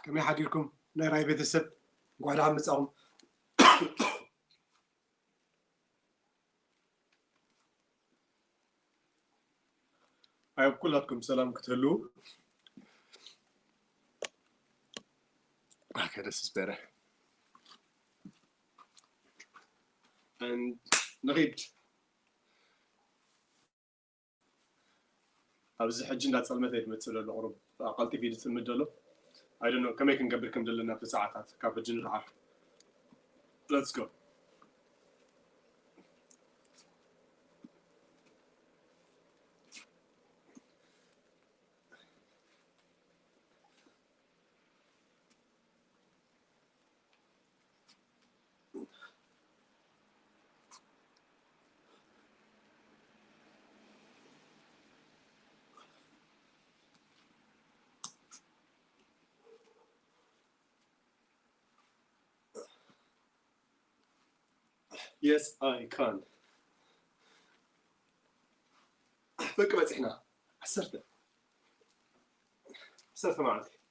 كم يحديكم نراي بيت السب وقاعد عم مصاهم هاي كلاتكم سلام كتهلو Okay, this is better. And نغيد أبز حجنا تصلمت هيد مثل الغرب أقلتي في جسم الدلو I don't know كم يمكن قبلكم دلنا في ساعات كاف الجن العار. Let's go. Yes, I can. فك بس إحنا حسرته معك.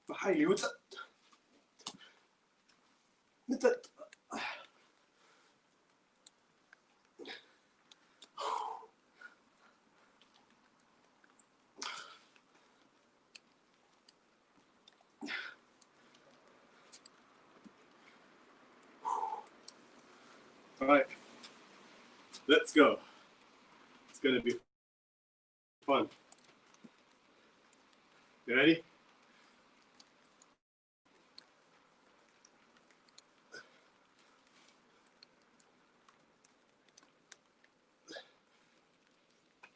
بحيلي متى All right, let's go. It's going to be fun. You ready?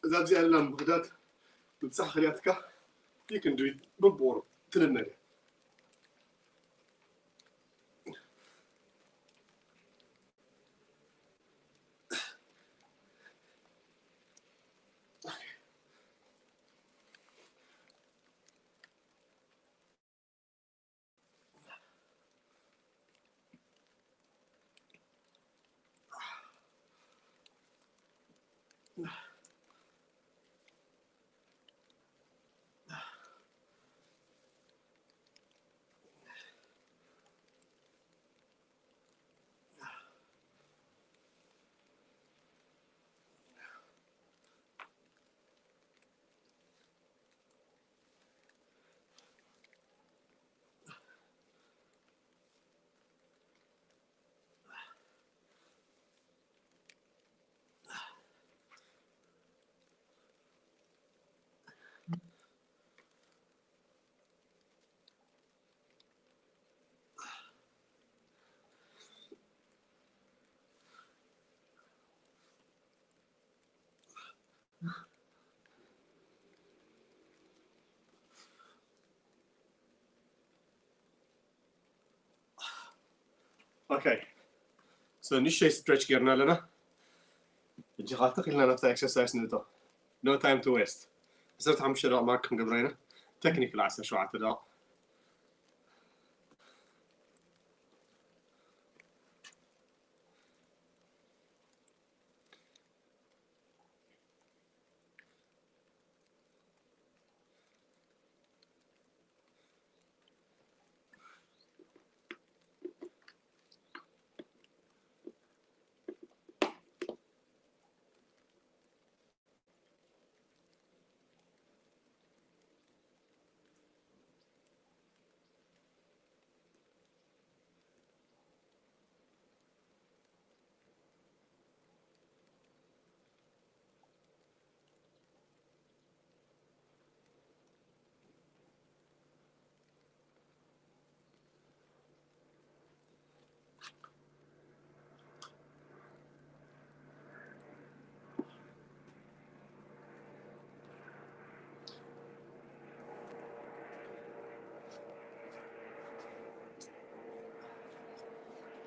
إذا بزي أنا مبغدات بتصح خلياتك you can do it بالبور تلنا Okay, so نشي stretch gearنا لنا الجهات خلينا نفتح exercise نبدأ no time to waste صرت عم شراء معكم قبلنا تكنيك العسل شو عتدا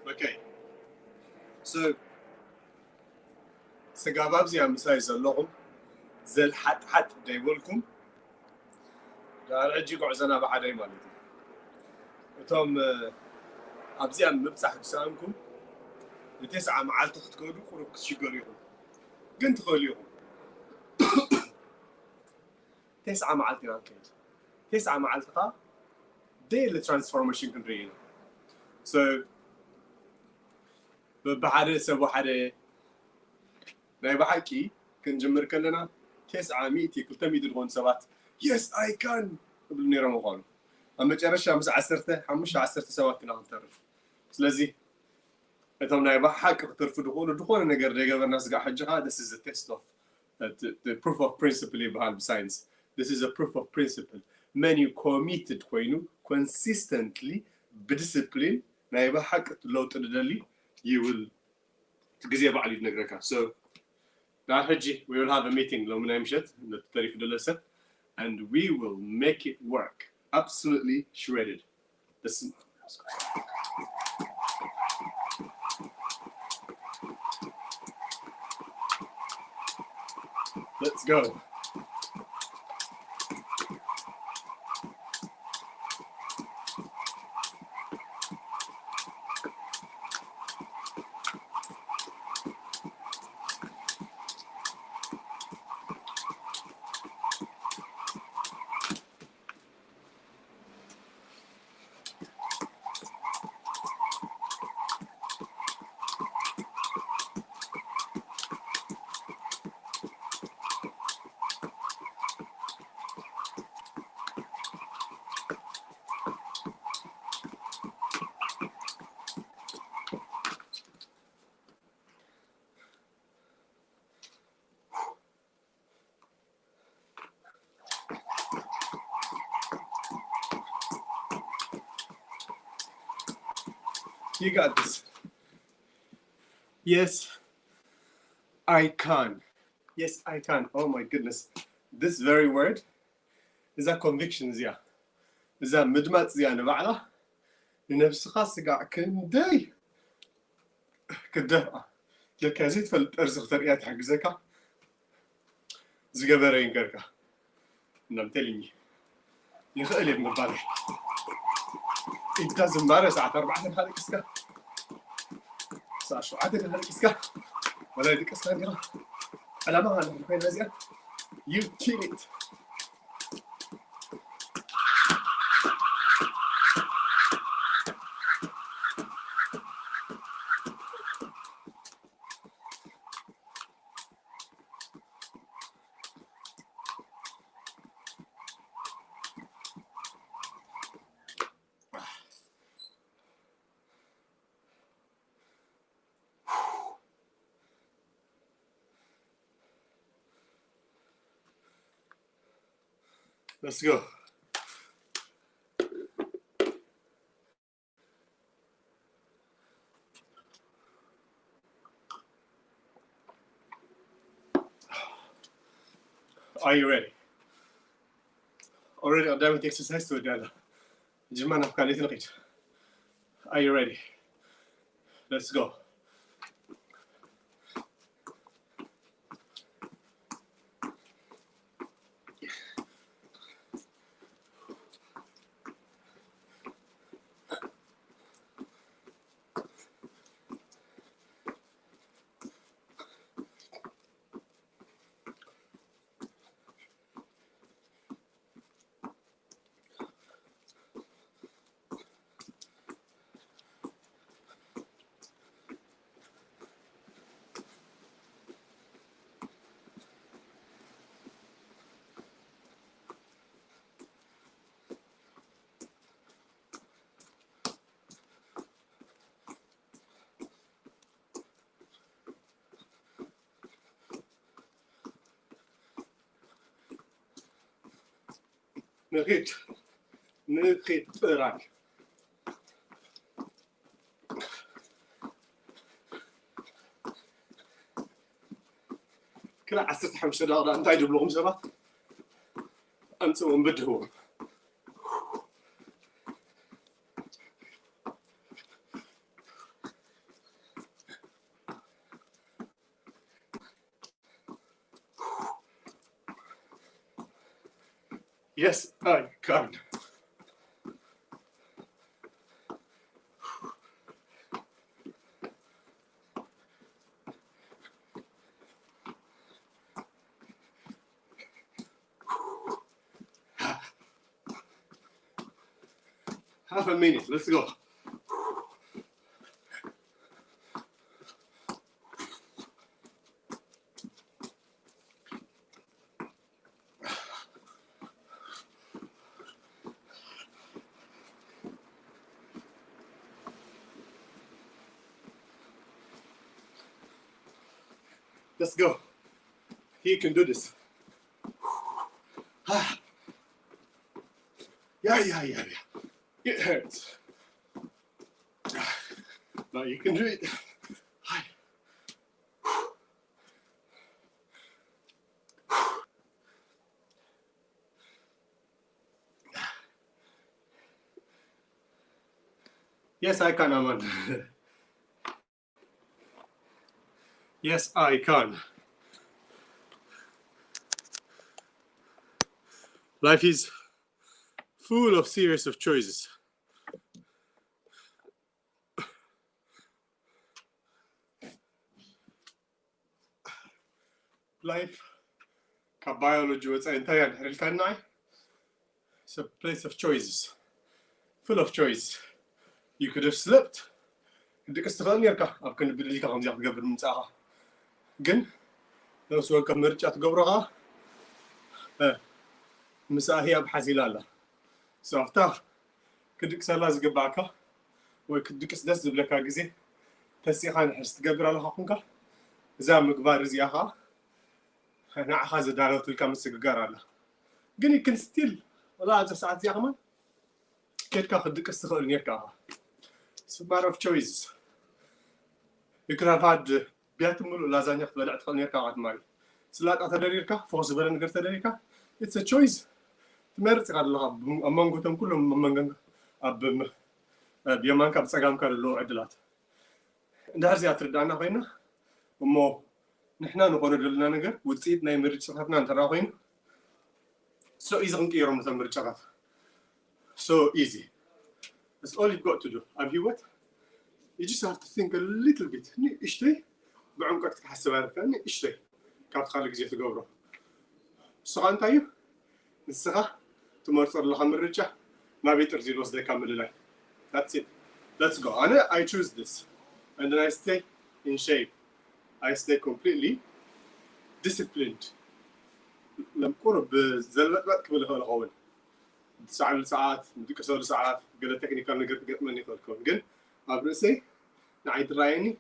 Okay, so سجاباب زي مساي زلهم زل حت دايبولكم دار عجي قعزنا بعدي مالتي وتم أبزي أم مبسح بسامكم لتسعة معالت تخدكودو خروك شجريهم قنت خوليهم تسعة معالتين عن كيس تسعة معالتها daily transformation كنرينا so بحدا سبوا حدا ناي بحكي كنجمر كلنا 900 كلتمي درون سبات yes I can قبل نيرا مغانو أما جرشة مس 10 سوات كنا نتعرف سلازي إتهم ناي بحكي اخترفوا دخول نقدر نجبر ناس قاعد حجها this is a test of the proof of principle behind science this is a proof of principle من you committed كوينو consistently بدiscipline ناي بحكي لو تدلي you will تجزيه بعلي نقرأك so now we will have a meeting لو منا مشت التاريخ دلسة and we will make it work absolutely shredded this let's go You got this. Yes, I can. Yes, I can. Oh my goodness. This very word is a conviction زيا. Is a مدمت زيا نبعلا. لنفس خاص قاع كندي. كدفع. لك زيد فالأرزق تريات حق زكا. زقبرين كركا. نمتلني. يخلي المبالغ. It doesn't matter ساعة 4 هذا كسكا. ساعة شو عدد هذا كسكا. ولا يدك كسكا نرى. على ما هذا الحين نازية. You kill it. Let's go. Are you ready? Already قدامك exercise to الدالة. جمعنا في كالية نقيت. Are you ready? Let's go. نقيت راك كلا 15 دقيقة انت يجيب لهم شباب انتم بدهم Yes, I can. Half a minute, let's go. Let's go. He can do this. Yeah. It hurts. Now you can do it. Yes, I can, Aman. Yes, I can. Life is full of series of choices. Life, biology, what's entire it's a place of choices, full of choices. You could have slipped. بدك استغلني أركع أبكن بدي كم زيادة قبل من ساعة. جن لو سوى كم رجعت قبرها مساهي بحزيلالة. سافتار كدك سلاز قبعك وكدك سدس بلك عجزي تسيخان حست قبر على حقنك زام مقبار زياها أنا أخذ دارات الكام سجار على جن يمكن ستيل ولا 10 ساعات زياها ما كيف كأخذ دك استغلني أركعها It's a matter of choices. You could have had بياتمول لازانيا تبلع تخلني كاعد ماري سلاط أتدريركا فوز بلن نقدر تدريركا it's a choice تمرت على الله أمانغوتهم كلهم أمانغ أب بيمان كاب سجام كارلو عدلات ده زي أتردانا فينا ومو نحنا نقول لنا نجر وتصيد ناي مريض شغلنا نتراهين so easy نكيرهم مثل مريض شغلات so easy that's all you've got to do have you what you just have to think a little bit إيشتي بعمقك تحسب هذا كأني إيشتي كانت خالق زي تجبره الصغان تايو الصغا تمرت الله خمر رجع ما بيترزي الوصل كامل لله that's it let's go I choose this and then I stay in shape I stay completely disciplined لما قرب زلمت بقى قبل هالقول ساعات بدك أسوي ساعات قلت تكنيكال نقدر قط مني خلكم قل أبرسي نعيد رأيني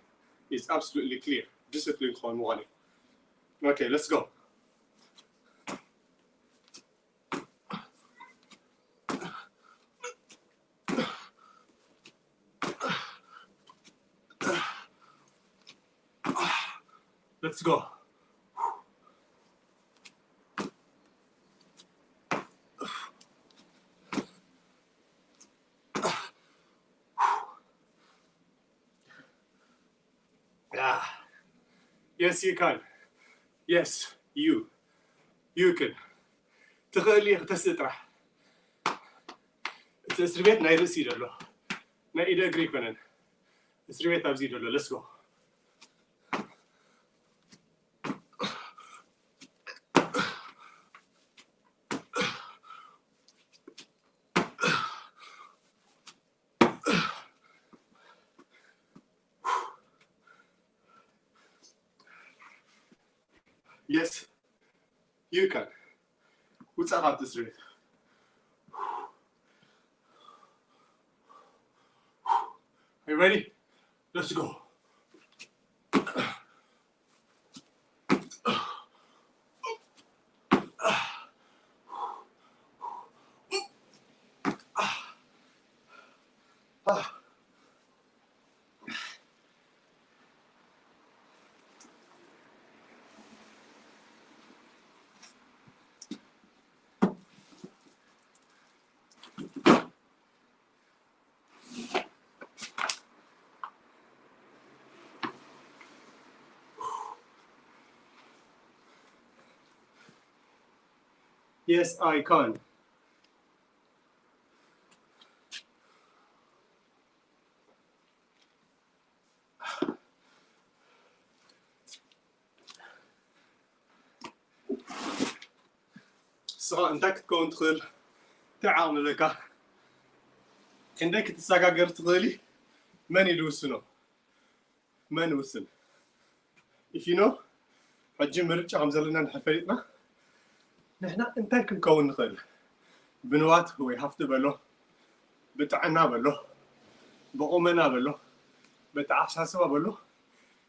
is absolutely clear discipline خان موالي okay let's go let's go yes you can yes you can تخلي تسترح تسربيت نايل سيدلو نايل أجري كمان تسربيت أبزيدلو let's go yes you can what's about this rate are you ready let's go yes I can سواء انتك تكون تخل تعاون لك عندك تساقاقر تغلي من يدوسنو من وسن if you know حجي مرجع غمزلنا نحفريتنا نحنا انتك نكون نخل بنوات هو يحفظ بلو بتعنا بلو بقومنا بلو بتعشاسوا بلو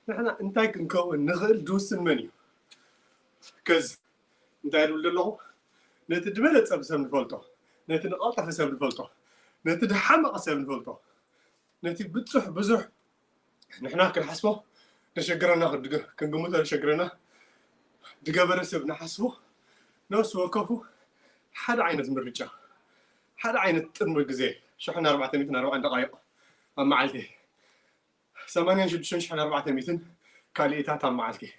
نحنا انتك نكون نخل دوسن منيو كز انتايرو لله نتدبلت سبسم نفلتو نتنقاطع سبسم نفلتو نتدحمق سبسم نفلتو نتبتصح بزح نحنا كنحسبو نشجرنا كنقومو نشجرنا دقابر سبنا حسبو نوس وقفو حد عينة مرجع حد عينة ترمي جزء شحنا 440 دقائق أما عالتي 8 شدشون شحنا 400 كاليتات أما عالتي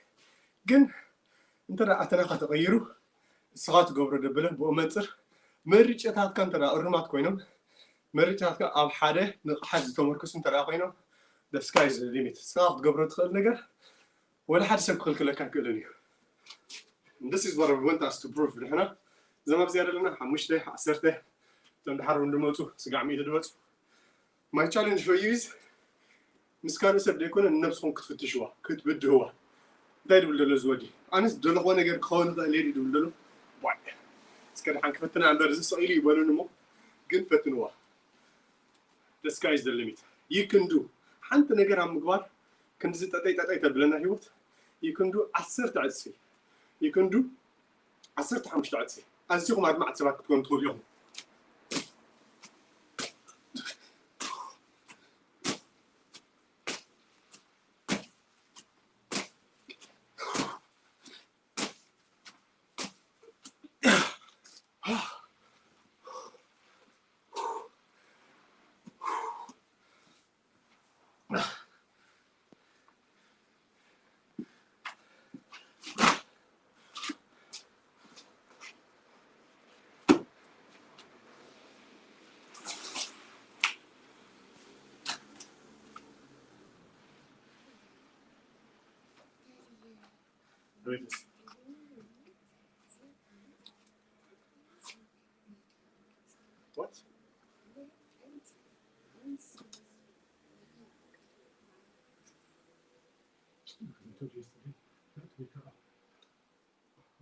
جن أنت لا أتناقض تغيره الصغات قبر دبله بأمانتر مرجعات كان ترى الرمات كوينهم مرجعات كان أب حدا نقحز تمركز ترى كوينهم the sky is the limit صغات قبر تخل نجر ولا حد سبق الكل كان كلني this is what I want us to prove نحنا زي ما بزيادة لنا حمشته عسرته تندحر وندموتو سقعمي تدبت my challenge for you is مسكان سبب يكون النفسهم كتفتشوا كتبدوا داير بدلو زودي أنا دلو هو نجر خون ذا ليدي دلو واي سكان حنك فتنا عن درس السؤالي يبغون نمو قن فتنوا the sky is the limit you can do حنت نجر عم مقبار كنت زت أتيت بلنا هيوت you can do عسرت عسفي you can do عسرت حمشت عسفي أنسيكم عاد مع تسبات تكون طول يوم What?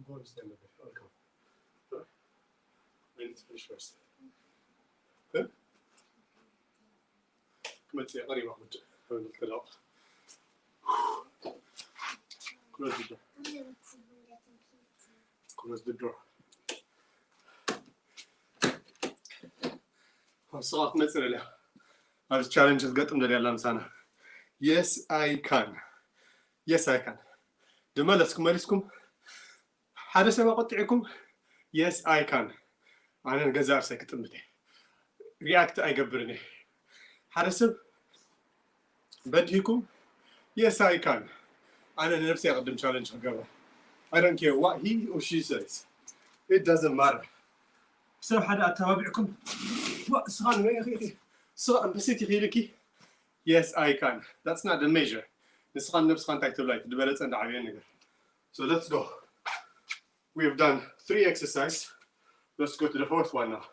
Go and stand a bit. I'll come. I need to finish first. Good? ከምጽእ قريبا حمد. الكلام. Close the door. Close the door. صوت مصر له. هذا challenges قطم دليل الله مسانا. Yes I can. Yes I can. ملسكم حدا سبا قطعكم. Yes I can. أنا الجزار سكتم بدي. react أيقبرني. حدا سب بديكم. Yes I can. أنا نفسي أقدم challenge قبل. I don't care what he or she says. It doesn't matter. سو حدا أتابعكم. صغان يا أخي. صغان بسيتي خيركي. Yes I can. That's not the measure. نسخان نفس خان تكتب لايت. دبلت عند عبيان نقدر. So let's go. We have done 3 exercises. Let's go to the 4th one now.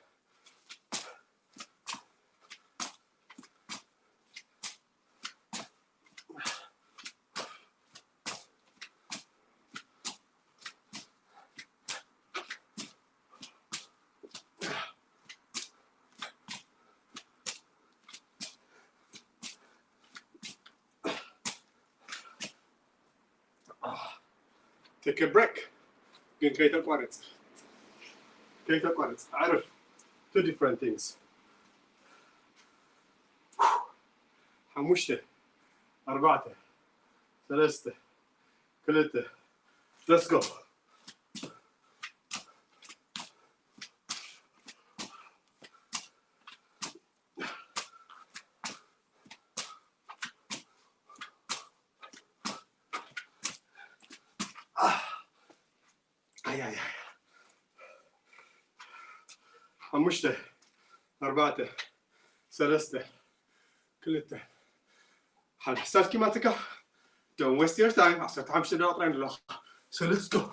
Take a break. كي تقارن. عارف 2 different things. حموشته 4 3 2 Let's go. حموشته 4 3 2 1 حساب كيما تكا. Don't waste your time. عشان تحمش الأطرين لا. So let's go.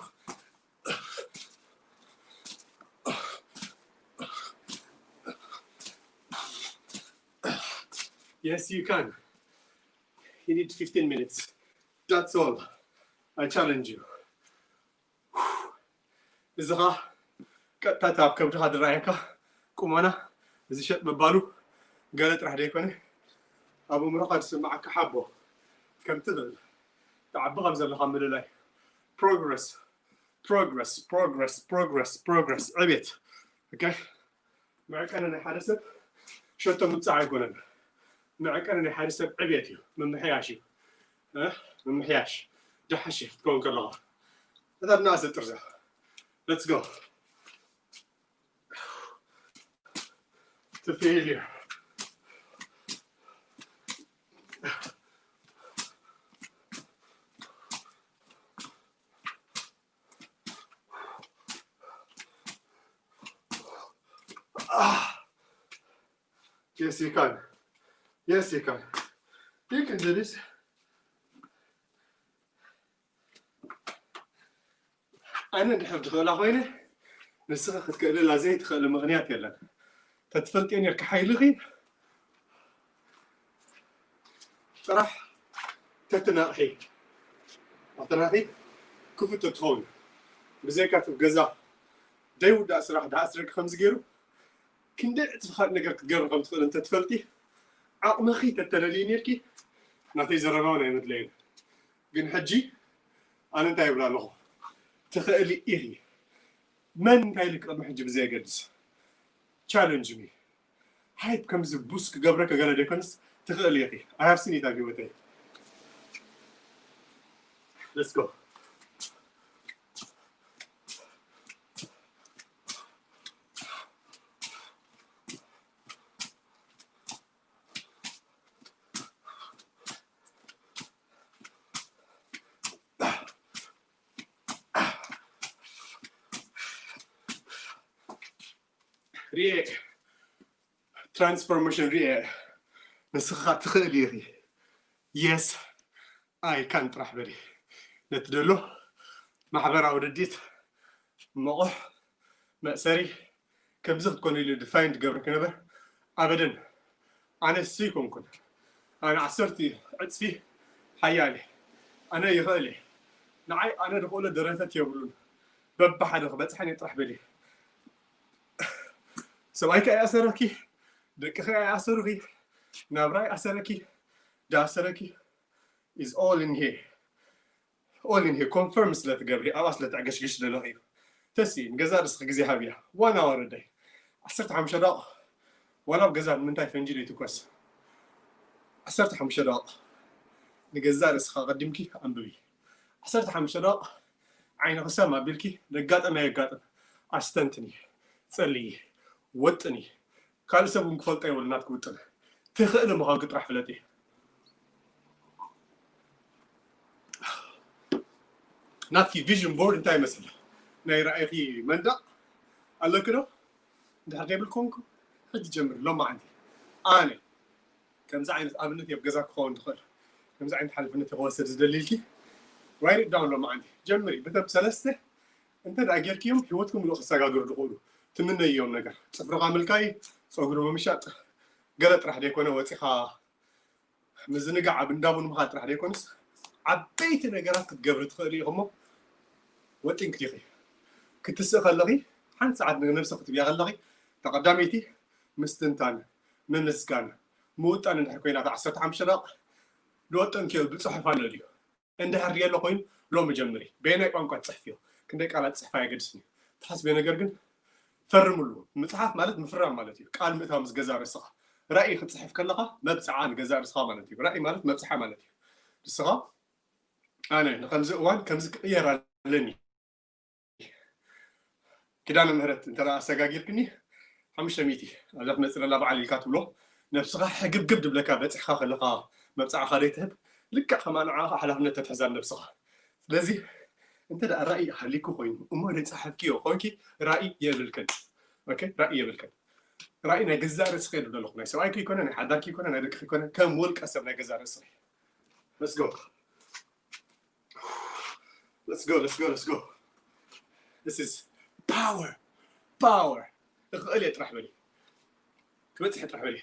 Yes, you can. You need 15 minutes. That's all. I challenge you. إذا كتاب كم تخاد رأيك كمانا إذا شت ببالو قالت راح ديكوني أبو مرقد سمعك حبه كم تدل تعب غمزة اللي خامل لي progress عبيت okay معك أنا حارسب شو أنت متساعد يقولن معك أنا حارسب عبيتي من محياشي من محياش دحشي تكون كلها هذا الناس ترجع let's go to failure. Yes, you can. Yes, you can. You can do this. أنا نحب دخول أخويني نسخة تكلل لازيت خل المغنيات يلا تتفلت يعني كحيلغي راح تتناحي كيف تدخل بزيكات الجزاء دايو دا أسرح دا أسرق 5 جيرو كندا تفخر نقدر تقرب قم تدخل أنت تفلتي عقمخي تتلالين يركي نعطي زربانة يمدلين قن حجي أنا انتهي بلا لغو تخيلي إيري من قايلك قد محجي بزي قدس challenge me هاي becomes a boost قبرك قال ديكونس تخيلي إيري I have seen it again let's go ريع transformation ريع نسخة تخيلي yes I can't راح بري نتدلو ማሕበራዊ ድዲት መቑሕ መእሰሪ ከምዚ ክትኮኑ ኢሉ ዲፋይን ትገብር ክነበር ኣበደን ኣነ እሱ ይኮንኩን ኣነ 10 ዕፅፊ ሓያል ኣነ ይኽእል እየ ንዓይ ኣነ ድኽእሎ ደረተት የብሉን በብሓደ ክበፅሐን እየ ጥራሕ በል ሰብኣይከ ኣይኣሰረኪ ደቅኸ ኣይኣሰሩኺ ናብራይ ኣሰረኪ ዳኣሰረኪ is all in here confirm ስለ ትገብሪ ኣብኣ ስለ ትዕገሽግሽ ዘለኹ እዩ ተሲ ንገዛ ርስኺ ግዜ ሃብያ 1 hour a day 15 ደቂቕ ወላ ኣብ ገዛ ንምንታይ ፈንጂ ዘይትኮስ 15 ደቂቕ ንገዛ ርስኻ ቀዲምኪ ኣንብቢ 15 ደቂቕ ዓይነ ክሰም ኣቢልኪ ነጋጠመ የጋጥም ኣስተንትኒ ፀልይ ወጥኒ ካልእ ሰብ ክፈልጦ የብሉ ናትክውጥን ትኽእል ምዃንክ ጥራሕ ፍለጥ እየ ናትኪ ቪዥን ቦርድ እንታይ ይመስል ናይ ራእይኺ መንደቕ ኣለክ ዶ እንድሕር ዘይብልኩምኩ ሕጂ ጀምር ሎማ ዓንቲ ኣነ ከምዚ ዓይነት ኣብነት የብ ገዛ ክኸውን ትኽእል ከምዚ ዓይነት ሓላፍነት ክወስድ ዝደሊልኪ write it down ሎማ ዓንቲ ጀምሪ በተብ ሰለስተ እንተድኣ ጌርክዮም ሂወትኩም ምሉእ ክሰጋግሩ ዝኽእሉ ትምነዮም ነገር ፅፍርኻ ምልካይ ፀጉሪ ምምሻጥ ገለ ጥራሕ ደይኮነ ወፂኻ ምዝንጋዕ ኣብ እንዳቡን ምኻ ጥራሕ ደይኮንስ ዓበይቲ ነገራት ክትገብሪ ትኽእል ኢኹሞ ወጢን ክትይኺ ክትስእ ከለኺ ሓንቲ ሰዓት ንነብሲ ክትብያ ከለኺ ተቐዳመይቲ ምስትንታን ምምስጋን ምውጣን እንድሕር ኮይና 15 ደቂቕ ዝወጥን ክዮ ብፅሑፍ ኣሎ ድዩ እንድሕር የሎ ኮይኑ ሎሚ ጀምሪ በናይ ቋንቋ ትፅሕፍዮ ክንደይ ቃላት ፅሕፋ የገድስኒ ተሓስበ ነገር ግን ፈርምሉ መፅሓፍ ማለት ምፍራም ማለት እዩ ቃል ምእታው ምስ ገዛ ርስኻ ራእይ ክትፅሕፍ ከለኻ መብፅዓ ንገዛ ርስኻ ማለት እዩ ራእይ ማለት መብፅሓ ማለት እዩ ንስኻ ኣነ ንከምዚ እዋን ከምዚ ክቅየር ኣለኒ ኪዳነ ምህረት እንተደኣ ኣሰጋጊርክኒ 500 ኣብዛ ትመፅእ ዘላ በዓል ኢልካ ትብሎ ነብስኻ ሕግብግብ ድብለካ በፂሕካ ከለኻ መብፃዕኻ ደይትህብ ልክዕ ከማ ንዓኻ ሓላፍነት ተትሕዛን ነብስኻ ስለዚ እንተደኣ ራእይ ሃሊኩ ኮይኑ እሞ ዘይፀሓፍክዮ ኮንኪ ራእይ የብልክን ኦኬ ራእይ የብልክን ራእይ ናይ ገዛ ርስኺ የድብ ዘለኹ ናይ ሰብኣይክ ይኮነ ናይ ሓዳርኪ ይኮነ ናይ ደቅኺ ይኮነ ከም ውልቀ ሰብ ናይ ገዛ ርስኺ let's go this is power እኽእል እየ ጥራሕ በሊ ክበፅሕ ጥራሕ በሊ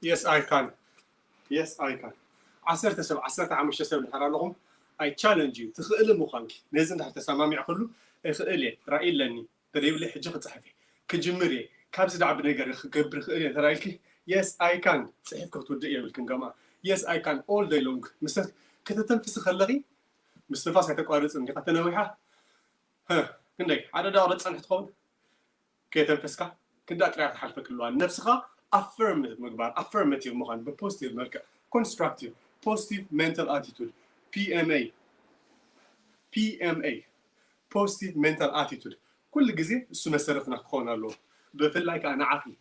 yes I can 10 ሰብ 15 ሰብ ንድሕር ኣለኹም I challenge you ትኽእል ምዃንኪ ነዚ እንድሕር ተሰማሚዕ ኩሉ እኽእል እየ ራእይ ኣለኒ ተደይብለይ ሕጂ ክፅሕፍ እየ ክጅምር እየ ካብዚ ዳዕቢ ነገር ክገብር ክእል እየ ተራኢልኪ yes I can ፅሒፍካ ክትውድእ የብልክን ገማ yes I can all day long ምስ ከተተንፍሲ ከለኺ ምስትንፋስ ኣይተቋርፅን ዲኻ ተነዊሓ ክንደይ ሓደ ዳቕረ ፀንሕ ትኸውን ከየተንፈስካ ክንዳይ ጥራይ ክትሓልፈክ ኣለዋ ነብስኻ affirmative ምግባር affirmative ምዃን ብፖዚቲቭ መልክዕ constructive positive mental attitude PMA positive mental attitude كل جزء السو مسرفنا كون الله بفلاك أنا عقلي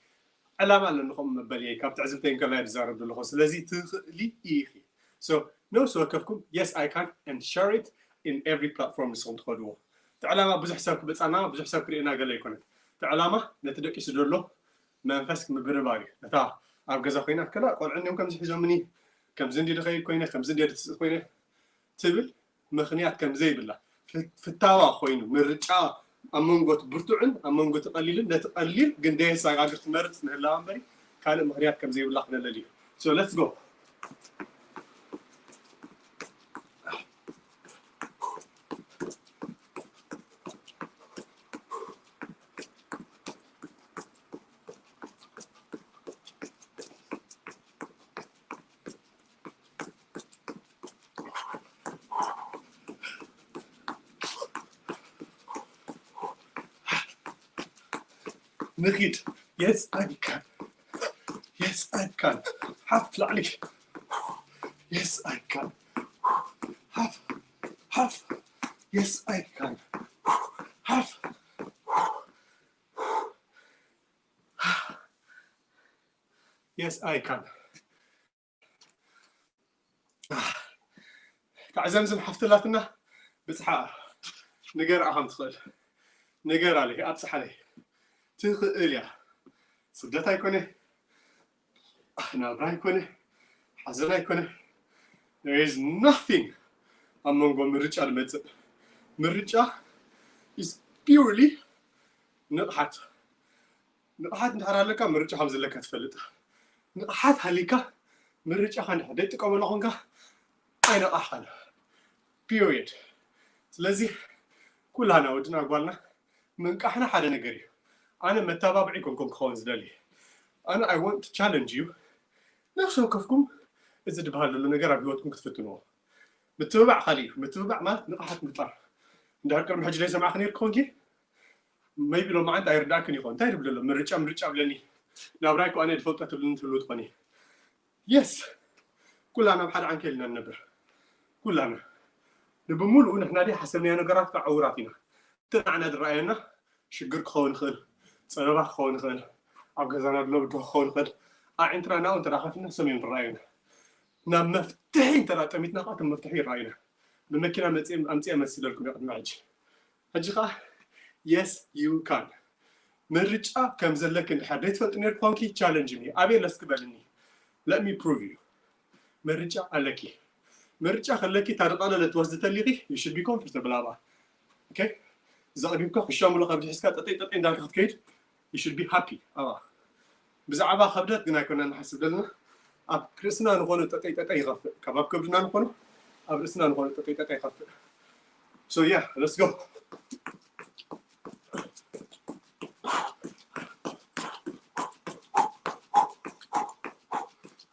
علامة لأنكم مبليه كاب تعزمتين كلا يزارب الله لازم تخلي إيخي so no so كفكم yes I can and share it in every platform اللي تخدوه تعلامة بزح حسابك بس أنا بزح حسابك أنا قال لي كنت تعلامة نتدق يسدور له ما نفسك مبرباري نتا أبغى زخينا كلا قال عندهم كم زح زمني كم زندي دخيل كوينه كم زندي كوينه تبل مخنيات كم زي بالله في التوا خوينو مرجع أمونغوت برتوعن أمونغوت قليلن ده تقليل جنديه ساقعد تمرت نهلا عمري كان مخنيات كم زي بالله خلنا لليو so let's go نخيت yes I can حف عليك yes I can حف yes I can حف yes I can تعزمزم حفتلاتنا بصحة نقرأ أهم تخيل ነገር عليه أبصح عليه تخيل يا سدتها يكونه أنا برا يكونه حزنا يكونه there is nothing among مرجع المتس مرجع is purely نقحت نحر لك مرجع حمز لك تفلت نقحت هليك مرجع خان حديت تقوم لهونك أنا أحن period ስለዚህ كلنا ودنا قالنا من كحنا حدا نجري أنا متابعي كونكم خونز دالي أنا I want to challenge you نفس وقفكم إذا دبهال لنا نجرب بيوتكم كتفتنوه متابع خليل متابع ما نقحت مطر ندهر كلام حاجة ليس مع خنير كونكي ما يبي لو ما عنده يرداكن يكون تاير بلا مرجع بلني لو رايكو أنا دفلت تبلن تلوت قني يس كلنا بحد عن كلنا النبر كلنا نبمول ونحن دي حسبنا نجارات كعوراتنا تنعنا درائنا شجر خون خل صنبا خون خل أبغزنا بلو بدو خون خل أعنتنا وأنت راحتنا سمين درائنا نام مفتاحين ترى تميتنا قاتم مفتاحين رأينا بمكنا أمتي أمثل لكم يا معج هجقة yes you can مرجع كم زلك الحديث فلتنير كونكي challenge me أبي لسكبلني let me prove you مرجع عليكي مرجع خليكي تعرضنا لتوزد الليغي you should be comfortable أبا okay إذا قبيبك خشام ولا قبل حسكات تطين دارك خدكيد you should be happy أبا بزعبا خبرت قلنا كنا نحسب لنا أب كرسنا نقول تطين يغفر كباب كبرنا نقول أب كرسنا نقول تطين يغفر so yeah let's go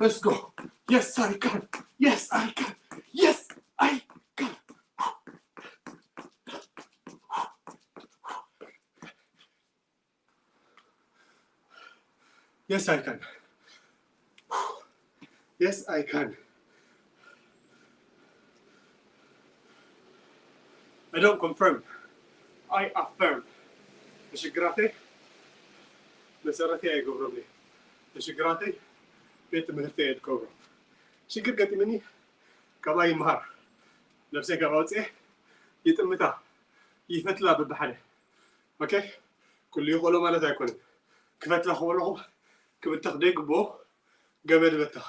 let's go yes I can yes I can yes I can yes I can yes I can I don't confirm I affirm تشجراتي مسارتي أي قبرني تشجراتي بيت مهرتي أتكبر شجر قتي مني كباي مهر نفسي كباوتي يتمتا يفتلا ببحنه أوكي كل يقولوا ما لا تكون كفتلا خولهم كبت تخديق بو قبل بتا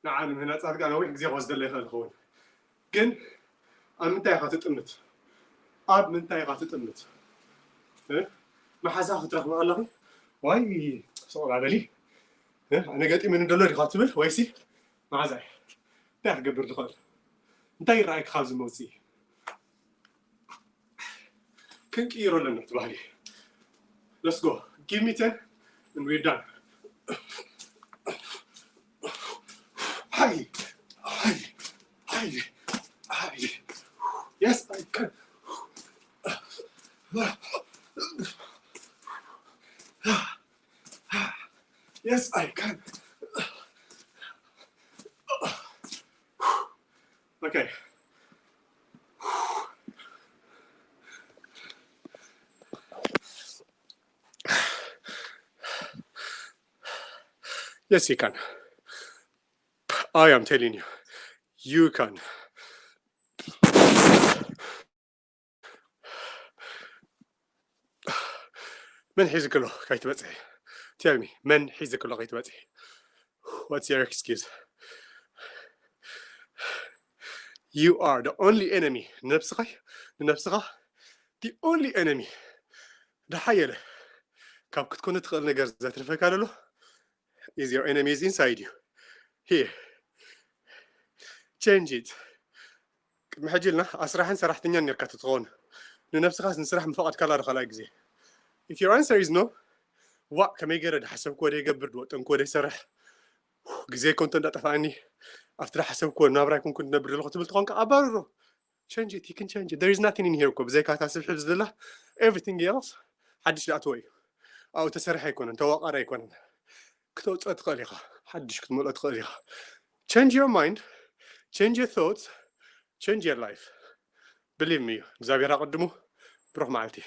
نعم هنا صار أنا وين زي غزل اللي خلخون كن أنا من تاي خاطت أمت أب من تاي خاطت أمت ما حاسة خطر رقم الله واي صور على أنا قلت من $1 خاطبل ويسي مع زاي تاح قبر دخل انتي رأيك خابز موسي كنك إيرو لنا تبالي let's go give me 10 and we're done هاي yes I can yes I can okay yes you can I am telling you you can من حيزك له كي تبتعي tell me من حيزك له كي تبتعي what's your excuse you are the only enemy نفسك the only enemy ده حيله كاب كتكون تقل نجار ذات رفاك على له is your enemy is inside you here change it محجلنا أسرحن سرحتني نركض تطغون لنفسك نسرح من فقط كلار خلاك زي if your answer is no what كم يجرد حسب كودي يقبر وقتن كودي سرح جزء كنت نتفعني after حسب كود نابرا كنت نبرد الخطب التقنك أبرره change it you can change it there is nothing in here كوب زي كاتب حفظ الله everything else حدش لا توي أو تسرح يكون أنت وقرا يكون كتوت أتقلقة حدش كتمول أتقلقة change your mind change your thoughts change your life believe me زابيرا قدمه بروح معلتي